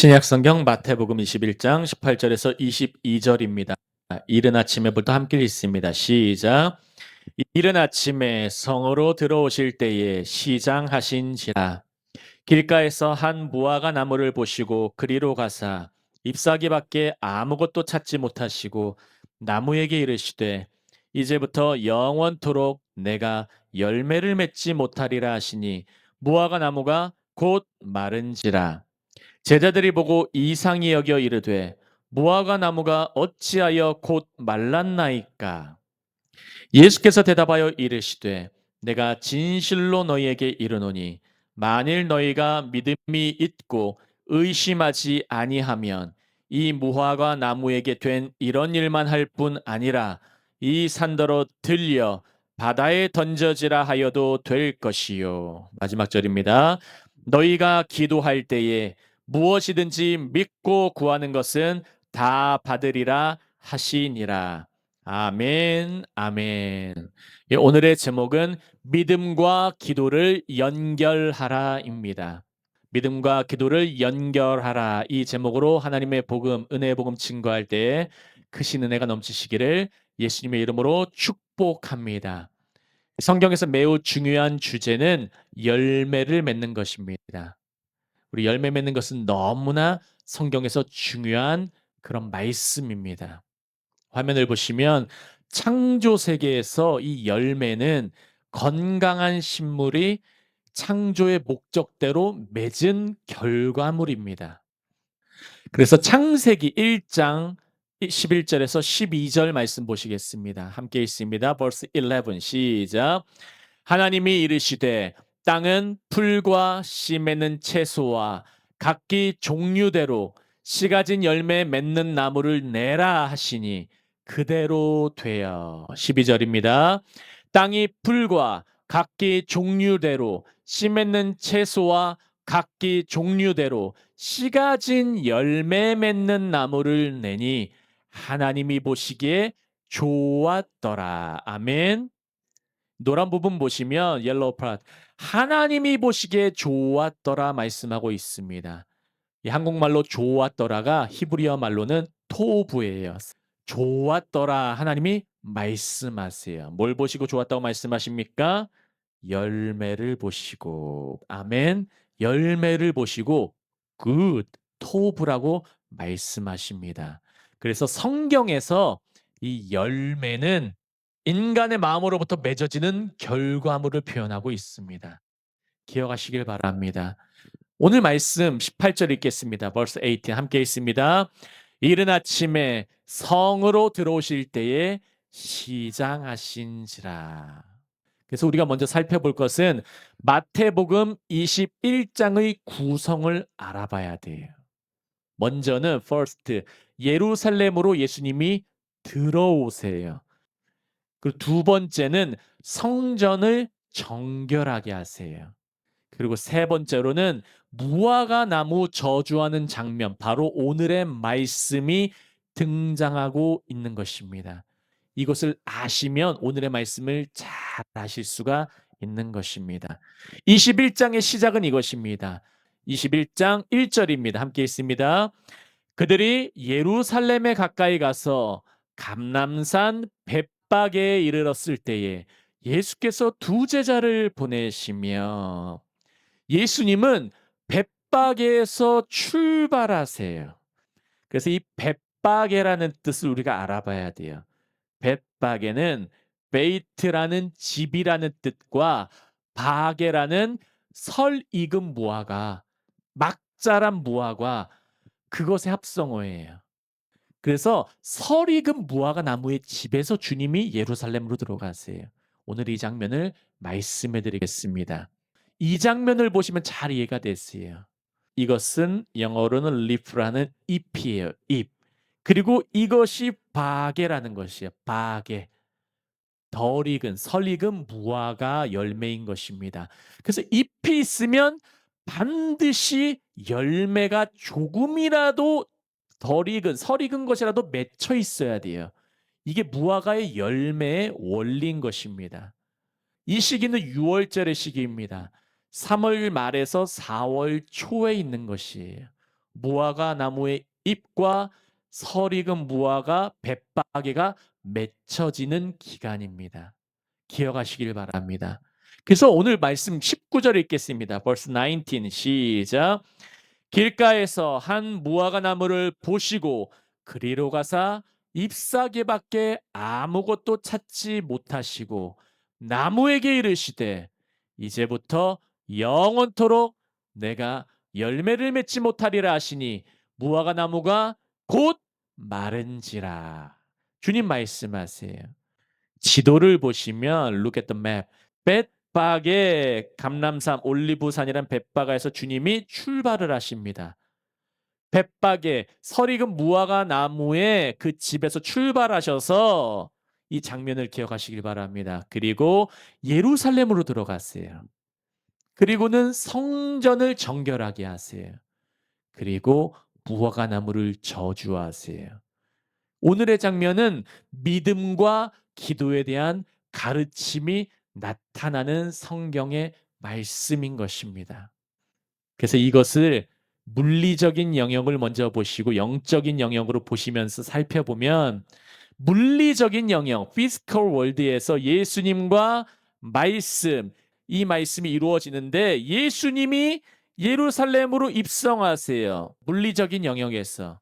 신약 성경 마태복음 21장 18절에서 22절입니다. 이른 아침에부터 함께 읽습니다. 시작. 이른 아침에 성으로 들어오실 때에 시장하신지라. 길가에서 한 무화과 나무를 보시고 그리로 가사 잎사귀밖에 아무것도 찾지 못하시고 나무에게 이르시되 이제부터 영원토록 내가 열매를 맺지 못하리라 하시니 무화과 나무가 곧 마른지라. 제자들이 보고 이상히 여겨 이르되 무화과 나무가 어찌하여 곧 말랐나이까. 예수께서 대답하여 이르시되 내가 진실로 너희에게 이르노니 만일 너희가 믿음이 있고 의심하지 아니하면 이 무화과 나무에게 된 이런 일만 할 뿐 아니라 이 산더러 들려 바다에 던져지라 하여도 될 것이요. 마지막 절입니다. 너희가 기도할 때에 무엇이든지 믿고 구하는 것은 다 받으리라 하시니라. 아멘, 아멘. 예, 오늘의 제목은 믿음과 기도를 연결하라입니다. 믿음과 기도를 연결하라. 이 제목으로 하나님의 복음, 은혜의 복음 증거할 때에 크신 은혜가 넘치시기를 예수님의 이름으로 축복합니다. 성경에서 매우 중요한 주제는 열매를 맺는 것입니다. 우리 열매 맺는 것은 너무나 성경에서 중요한 그런 말씀입니다. 화면을 보시면 창조 세계에서 이 열매는 건강한 식물이 창조의 목적대로 맺은 결과물입니다. 그래서 창세기 1장 11절에서 12절 말씀 보시겠습니다. 함께 있습니다. verse 11 시작. 하나님이 이르시되 땅은 풀과 씨 맺는 채소와 각기 종류대로 씨 가진 열매 맺는 나무를 내라 하시니 그대로 되어 12절입니다. 땅이 풀과 각기 종류대로 씨 맺는 채소와 각기 종류대로 씨 가진 열매 맺는 나무를 내니 하나님이 보시기에 좋았더라. 아멘. 노란 부분 보시면 옐로우 파트 하나님이 보시기에 좋았더라 말씀하고 있습니다. 이 한국말로 좋았더라가 히브리어 말로는 토부예요. 좋았더라 하나님이 말씀하세요. 뭘 보시고 좋았다고 말씀하십니까? 열매를 보시고 아멘. 열매를 보시고 good 토부라고 말씀하십니다. 그래서 성경에서 이 열매는 인간의 마음으로부터 맺어지는 결과물을 표현하고 있습니다. 기억하시길 바랍니다. 오늘 말씀 18절 읽겠습니다. verse 18 함께 있습니다. 이른 아침에 성으로 들어오실 때에 시장하신지라. 그래서 우리가 먼저 살펴볼 것은 마태복음 21장의 구성을 알아봐야 돼요. 먼저는 first 예루살렘으로 예수님이 들어오세요. 그리고 두 번째는 성전을 정결하게 하세요. 그리고 세 번째로는 무화과 나무 저주하는 장면, 바로 오늘의 말씀이 등장하고 있는 것입니다. 이것을 아시면 오늘의 말씀을 잘 아실 수가 있는 것입니다. 21장의 시작은 이것입니다. 21장 1절입니다. 함께 있습니다. 그들이 예루살렘에 가까이 가서 감람산 벳박에 이르렀을 때에 예수께서 두 제자를 보내시며 예수님은 벳박에서 출발하세요. 그래서 이 벳박에라는 뜻을 우리가 알아봐야 돼요. 벳박에는 베이트라는 집이라는 뜻과 바게라는 설 익은 무화과, 막 자란 무화과 그것의 합성어예요. 그래서 설 익은 무화과 나무의 집에서 주님이 예루살렘으로 들어가세요. 오늘 이 장면을 말씀해 드리겠습니다. 이 장면을 보시면 잘 이해가 됐어요. 이것은 영어로는 leaf라는 잎이에요. 잎. 그리고 이것이 바게라는 것이에요. 바게. 덜 익은, 설 익은 무화과 열매인 것입니다. 그래서 잎이 있으면 반드시 열매가 조금이라도 덜 익은, 설 익은 것이라도 맺혀 있어야 돼요. 이게 무화과의 열매의 원리인 것입니다. 이 시기는 6월절의 시기입니다. 3월 말에서 4월 초에 있는 것이에요. 무화과 나무의 잎과 설익은 무화과 벳바개가 맺혀지는 기간입니다. 기억하시길 바랍니다. 그래서 오늘 말씀 19절 읽겠습니다. verse 19 시작. 길가에서 한 무화과 나무를 보시고 그리로 가사 잎사귀밖에 아무것도 찾지 못하시고 나무에게 이르시되 이제부터 영원토록 내가 열매를 맺지 못하리라 하시니 무화과 나무가 곧 마른지라. 주님 말씀하세요. 지도를 보시면 look at the map. 벳박에 감람산 올리브산이란 벳바가에서 주님이 출발을 하십니다. 벳박에 설익은 무화과 나무의 그 집에서 출발하셔서 이 장면을 기억하시길 바랍니다. 그리고 예루살렘으로 들어갔어요. 그리고는 성전을 정결하게 하세요. 그리고 무화과 나무를 저주하세요. 오늘의 장면은 믿음과 기도에 대한 가르침이 나타나는 성경의 말씀인 것입니다. 그래서 이것을 물리적인 영역을 먼저 보시고 영적인 영역으로 보시면서 살펴보면 물리적인 영역, physical world에서 예수님과 말씀, 이 말씀이 이루어지는데 예수님이 예루살렘으로 입성하세요. 물리적인 영역에서.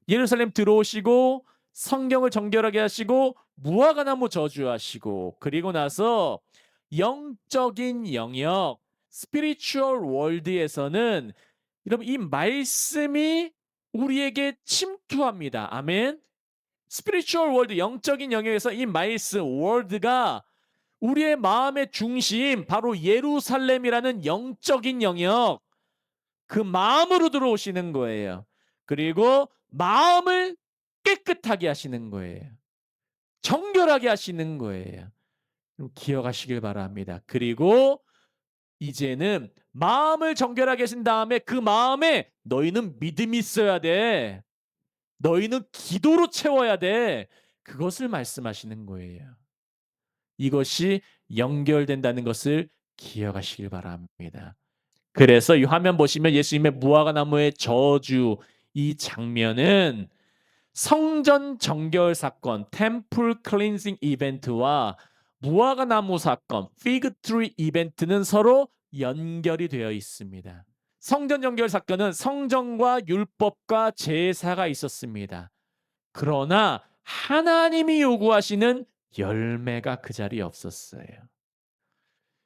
예루살렘 들어오시고 성경을 정결하게 하시고 무화과 나무 저주하시고 그리고 나서 영적인 영역 spiritual world에서는 여러분 이 말씀이 우리에게 침투합니다. 아멘. spiritual world 영적인 영역에서 이 말씀 world가 우리의 마음의 중심 바로 예루살렘이라는 영적인 영역 그 마음으로 들어오시는 거예요. 그리고 마음을 깨끗하게 하시는 거예요. 정결하게 하시는 거예요. 기억하시길 바랍니다. 그리고 이제는 마음을 정결하게 하신 다음에 그 마음에 너희는 믿음이 있어야 돼. 너희는 기도로 채워야 돼. 그것을 말씀하시는 거예요. 이것이 연결된다는 것을 기억하시길 바랍니다. 그래서 이 화면 보시면 예수님의 무화과 나무의 저주 이 장면은 성전 정결 사건 (Temple Cleansing Event와 무화과 나무 사건 (Fig Tree Event는) 서로 연결이 되어 있습니다. 성전 정결 사건은 성전과 율법과 제사가 있었습니다. 그러나 하나님이 요구하시는 열매가 그 자리에 없었어요.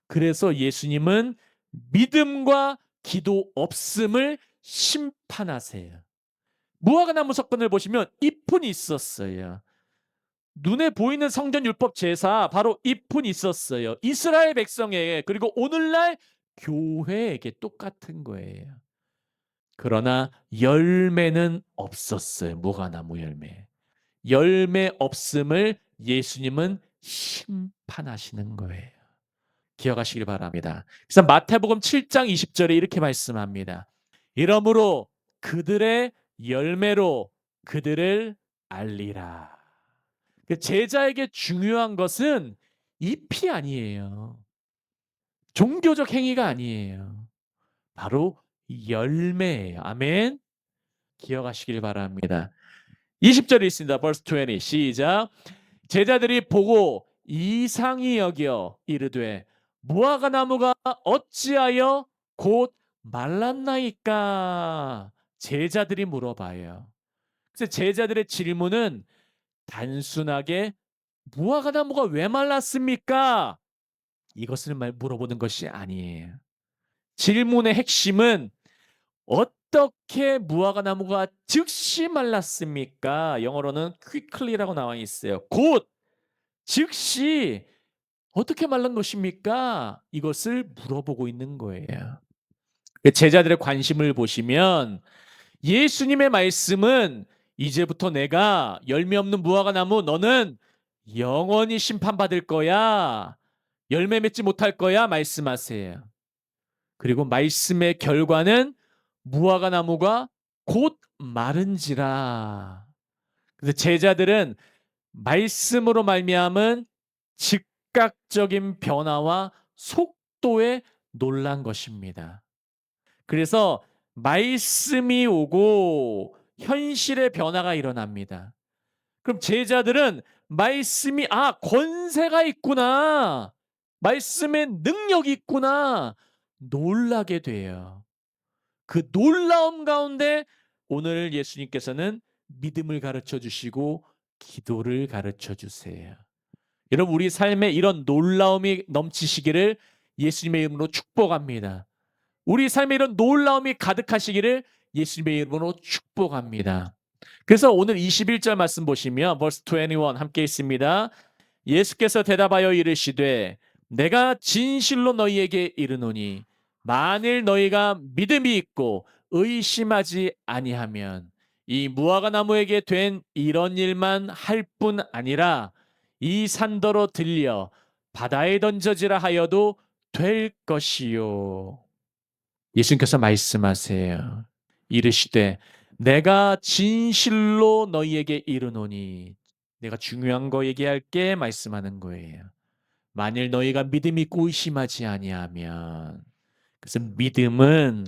그래서 예수님은 믿음과 기도 없음을 심판하세요. 무화과 나무 사건을 보시면 잎은 있었어요. 눈에 보이는 성전 율법 제사 바로 잎은 있었어요. 이스라엘 백성에게 그리고 오늘날 교회에게 똑같은 거예요. 그러나 열매는 없었어요. 무화과 나무 열매. 열매 없음을 예수님은 심판하시는 거예요. 기억하시길 바랍니다. 그래서 마태복음 7장 20절에 이렇게 말씀합니다. 이러므로 그들의 열매로 그들을 알리라. 제자에게 중요한 것은 잎이 아니에요. 종교적 행위가 아니에요. 바로 열매예요. 아멘. 기억하시길 바랍니다. 20절에 있습니다. verse 20 시작. 제자들이 보고 이상히 여겨 이르되 무화과 나무가 어찌하여 곧 말랐나이까? 제자들이 물어봐요. 그래서 제자들의 질문은 단순하게 무화과 나무가 왜 말랐습니까? 이것을 물어보는 것이 아니에요. 질문의 핵심은 어떻게 무화과 나무가 즉시 말랐습니까? 영어로는 quickly라고 나와 있어요. 곧 즉시 어떻게 말른 것입니까? 이것을 물어보고 있는 거예요. 제자들의 관심을 보시면 예수님의 말씀은 이제부터 내가 열매 없는 무화과 나무 너는 영원히 심판받을 거야. 열매 맺지 못할 거야 말씀하세요. 그리고 말씀의 결과는 무화과 나무가 곧 마른지라. 그래서 제자들은 말씀으로 말미암은 즉각적인 변화와 속도에 놀란 것입니다. 그래서 말씀이 오고 현실의 변화가 일어납니다. 그럼 제자들은 말씀이 권세가 있구나. 말씀에 능력이 있구나. 놀라게 돼요. 그 놀라움 가운데 오늘 예수님께서는 믿음을 가르쳐 주시고 기도를 가르쳐 주세요. 여러분 우리 삶에 이런 놀라움이 넘치시기를 예수님의 이름으로 축복합니다. 우리 삶에 이런 놀라움이 가득하시기를 예수님의 이름으로 축복합니다. 그래서 오늘 21절 말씀 보시면 verse 21 함께 있습니다. 예수께서 대답하여 이르시되 내가 진실로 너희에게 이르노니 만일 너희가 믿음이 있고 의심하지 아니하면 이 무화과 나무에게 된 이런 일만 할 뿐 아니라 이 산더러 들려 바다에 던져지라 하여도 될 것이요. 예수님께서 말씀하세요. 이르시되 내가 진실로 너희에게 이르노니, 내가 중요한 거 얘기할게 말씀하는 거예요. 만일 너희가 믿음이 있고 의심하지 아니하면. 그래서 믿음은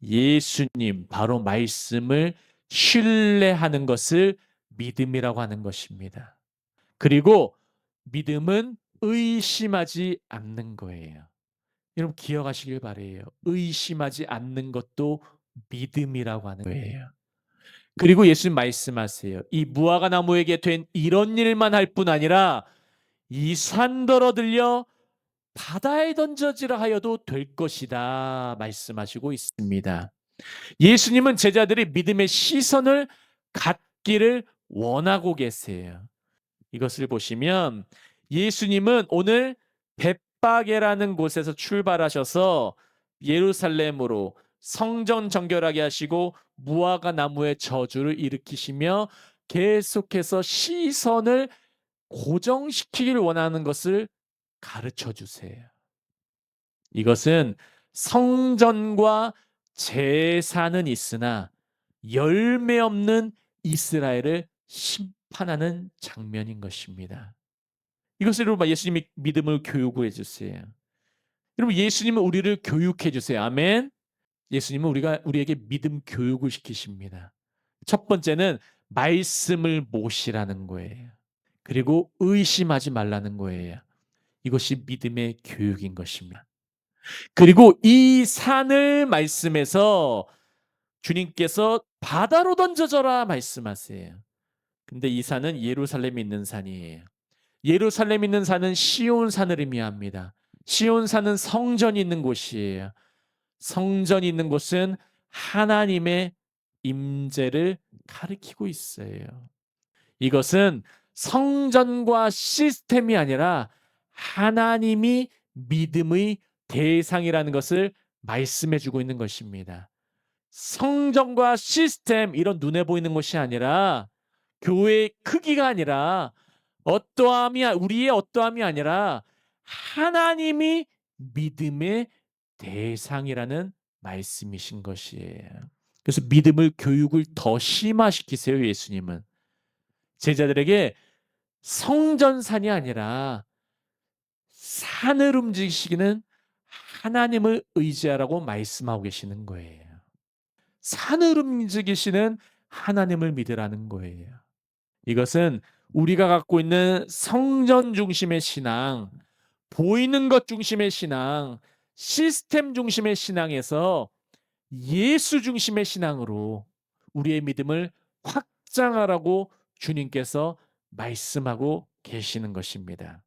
예수님 바로 말씀을 신뢰하는 것을 믿음이라고 하는 것입니다. 그리고 믿음은 의심하지 않는 거예요. 여러분 기억하시길 바라요. 의심하지 않는 것도 믿음이라고 하는 거예요. 그리고 예수님 말씀하세요. 이 무화과 나무에게 된 이런 일만 할 뿐 아니라 이 산더러 들려 바다에 던져지라 하여도 될 것이다 말씀하시고 있습니다. 예수님은 제자들이 믿음의 시선을 갖기를 원하고 계세요. 이것을 보시면 예수님은 오늘 벳바게라는 곳에서 출발하셔서 예루살렘으로 성전 정결하게 하시고 무화과 나무의 저주를 일으키시며 계속해서 시선을 고정시키기를 원하는 것을 가르쳐 주세요. 이것은 성전과 제사는 있으나 열매 없는 이스라엘을 심판하는 장면인 것입니다. 이것을 여러분 예수님이 믿음을 교육해 주세요. 여러분 예수님은 우리를 교육해 주세요. 아멘. 예수님은 우리에게 믿음 교육을 시키십니다. 첫 번째는 말씀을 모시라는 거예요. 그리고 의심하지 말라는 거예요. 이것이 믿음의 교육인 것입니다. 그리고 이 산을 말씀해서 주님께서 바다로 던져져라 말씀하세요. 근데 이 산은 예루살렘에 있는 산이에요. 예루살렘에 있는 산은 시온산을 의미합니다. 시온산은 성전이 있는 곳이에요. 성전이 있는 곳은 하나님의 임재를 가리키고 있어요. 이것은 성전과 시스템이 아니라 하나님이 믿음의 대상이라는 것을 말씀해 주고 있는 것입니다. 성전과 시스템 이런 눈에 보이는 것이 아니라 교회의 크기가 아니라 우리의 어떠함이 아니라 하나님이 믿음의 대상이라는 말씀이신 것이에요. 그래서 믿음을 교육을 더 심화시키세요. 예수님은 제자들에게 성전산이 아니라 산을 움직이시기는 하나님을 의지하라고 말씀하고 계시는 거예요. 산을 움직이시는 하나님을 믿으라는 거예요. 이것은 우리가 갖고 있는 성전 중심의 신앙, 보이는 것 중심의 신앙, 시스템 중심의 신앙에서 예수 중심의 신앙으로 우리의 믿음을 확장하라고 주님께서 말씀하고 계시는 것입니다.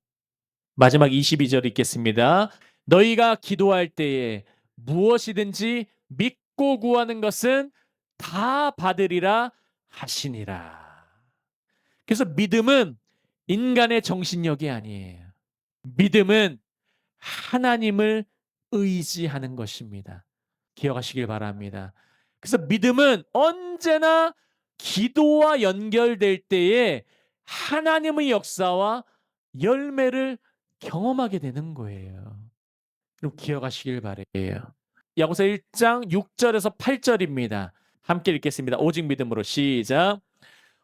마지막 22절 읽겠습니다. 너희가 기도할 때에 무엇이든지 믿고 구하는 것은 다 받으리라 하시니라. 그래서 믿음은 인간의 정신력이 아니에요. 믿음은 하나님을 의지하는 것입니다. 기억하시길 바랍니다. 그래서 믿음은 언제나 기도와 연결될 때에 하나님의 역사와 열매를 경험하게 되는 거예요. 그럼 기억하시길 바래요. 야고보서 1장 6절에서 8절입니다. 함께 읽겠습니다. 오직 믿음으로 시작.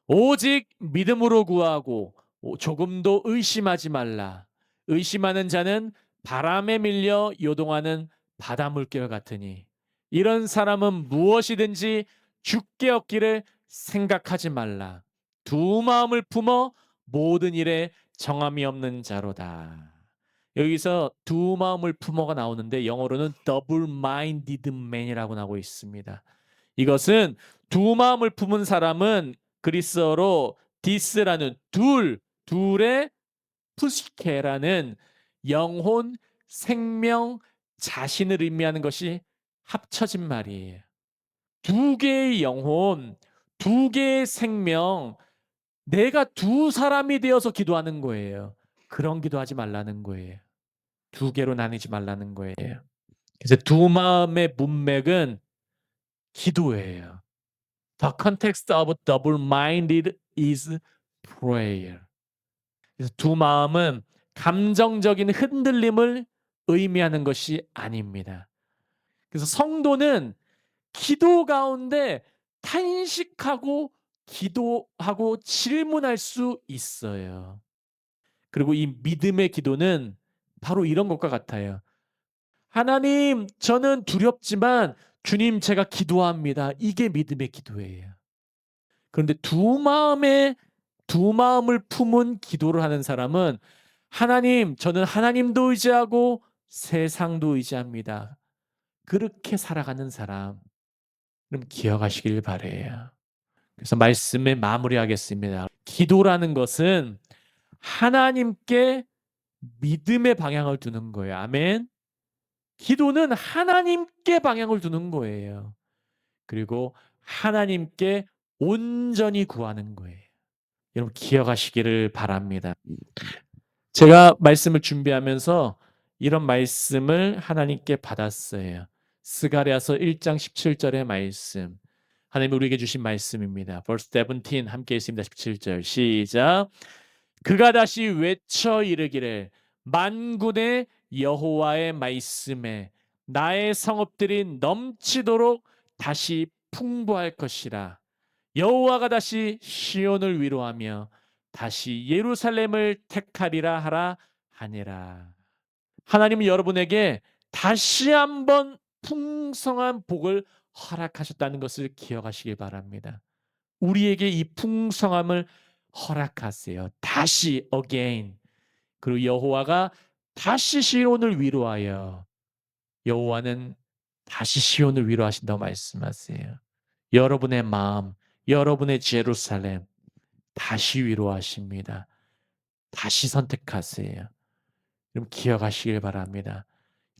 오직 믿음으로 구하고 조금도 의심하지 말라. 의심하는 자는 바람에 밀려 요동하는 바다 물결 같으니 이런 사람은 무엇이든지 죽게 얻기를 생각하지 말라. 두 마음을 품어 모든 일에 정함이 없는 자로다. 여기서 두 마음을 품어가 나오는데 영어로는 double-minded man이라고 나오고 있습니다. 이것은 두 마음을 품은 사람은 그리스어로 디스라는 둘의 푸시케라는 영혼, 생명, 자신을 의미하는 것이 합쳐진 말이에요. 두 개의 영혼, 두 개의 생명, 내가 두 사람이 되어서 기도하는 거예요. 그런 기도하지 말라는 거예요. 두 개로 나뉘지 말라는 거예요. 그래서 두 마음의 문맥은 기도예요. The context of double-minded is prayer. 그래서 두 마음은 감정적인 흔들림을 의미하는 것이 아닙니다. 그래서 성도는 기도 가운데 탄식하고 기도하고 질문할 수 있어요. 그리고 이 믿음의 기도는 바로 이런 것과 같아요. 하나님, 저는 두렵지만 주님, 제가 기도합니다. 이게 믿음의 기도예요. 그런데 두 마음을 품은 기도를 하는 사람은 하나님, 저는 하나님도 의지하고 세상도 의지합니다. 그렇게 살아가는 사람, 그럼 기억하시길 바래요. 그래서 말씀을 마무리하겠습니다. 기도라는 것은 하나님께 믿음의 방향을 두는 거예요. 아멘. 기도는 하나님께 방향을 두는 거예요. 그리고 하나님께 온전히 구하는 거예요. 여러분 기억하시기를 바랍니다. 제가 말씀을 준비하면서 이런 말씀을 하나님께 받았어요. 스가랴서 1장 17절의 말씀. 하나님이 우리에게 주신 말씀입니다. verse 17 함께 있습니다. 17절 시작. 그가 다시 외쳐 이르기를 만군의 여호와의 말씀에 나의 성읍들이 넘치도록 다시 풍부할 것이라. 여호와가 다시 시온을 위로하며 다시 예루살렘을 택하리라 하라 하니라. 하나님은 여러분에게 다시 한번 풍성한 복을 허락하셨다는 것을 기억하시기 바랍니다. 우리에게 이 풍성함을 허락하세요. 다시 again. 그리고 여호와가 다시 시온을 위로하여 여호와는 다시 시온을 위로하신다고 말씀하세요. 여러분의 마음, 여러분의 제루살렘 다시 위로하십니다. 다시 선택하세요. 여러분 기억하시길 바랍니다.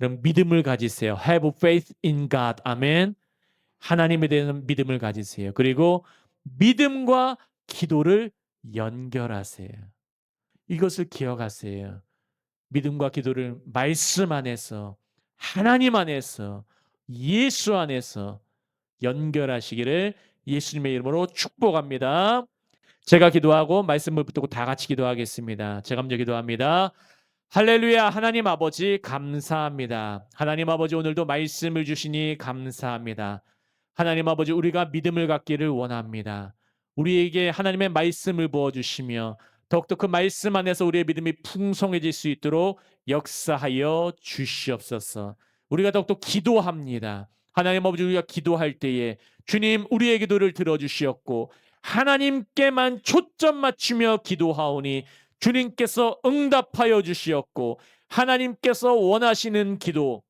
여러분 믿음을 가지세요. Have faith in God. 아멘. 하나님에 대한 믿음을 가지세요. 그리고 믿음과 기도를 연결하세요. 이것을 기억하세요. 믿음과 기도를 말씀 안에서 하나님 안에서 예수 안에서 연결하시기를 예수님의 이름으로 축복합니다. 제가 기도하고 말씀을 붙들고 다 같이 기도하겠습니다. 제가 먼저 기도합니다. 할렐루야. 하나님 아버지 감사합니다. 하나님 아버지 오늘도 말씀을 주시니 감사합니다. 하나님 아버지 우리가 믿음을 갖기를 원합니다. 우리에게 하나님의 말씀을 부어주시며 더욱더 그 말씀 안에서 우리의 믿음이 풍성해질 수 있도록 역사하여 주시옵소서. 우리가 더욱더 기도합니다. 하나님 아버지 우리가 기도할 때에 주님 우리의 기도를 들어주시었고 하나님께만 초점 맞추며 기도하오니 주님께서 응답하여 주시었고 하나님께서 원하시는 기도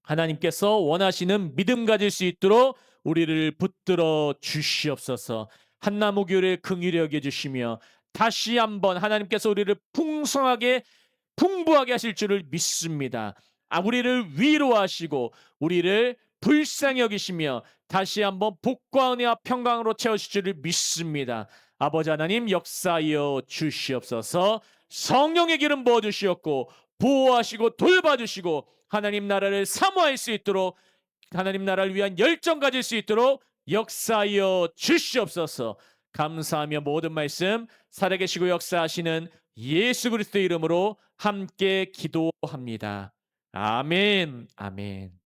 하나님께서 원하시는 믿음 가질 수 있도록 우리를 붙들어 주시옵소서. 한나무 교회를 긍휼히 여겨 주시며 다시 한번 하나님께서 우리를 풍부하게 하실 줄을 믿습니다. 우리를 위로하시고 우리를 불쌍히 여기시며 다시 한번 복과 은혜와 평강으로 채우실 줄을 믿습니다. 아버지 하나님 역사하여 주시옵소서. 성령의 기름 부어 주시옵고 보호하시고 돌봐주시고 하나님 나라를 사모할 수 있도록 하나님 나라를 위한 열정 가질 수 있도록 역사하여 주시옵소서. 감사하며 모든 말씀 살아계시고 역사하시는 예수 그리스도의 이름으로 함께 기도합니다. 아멘. 아멘.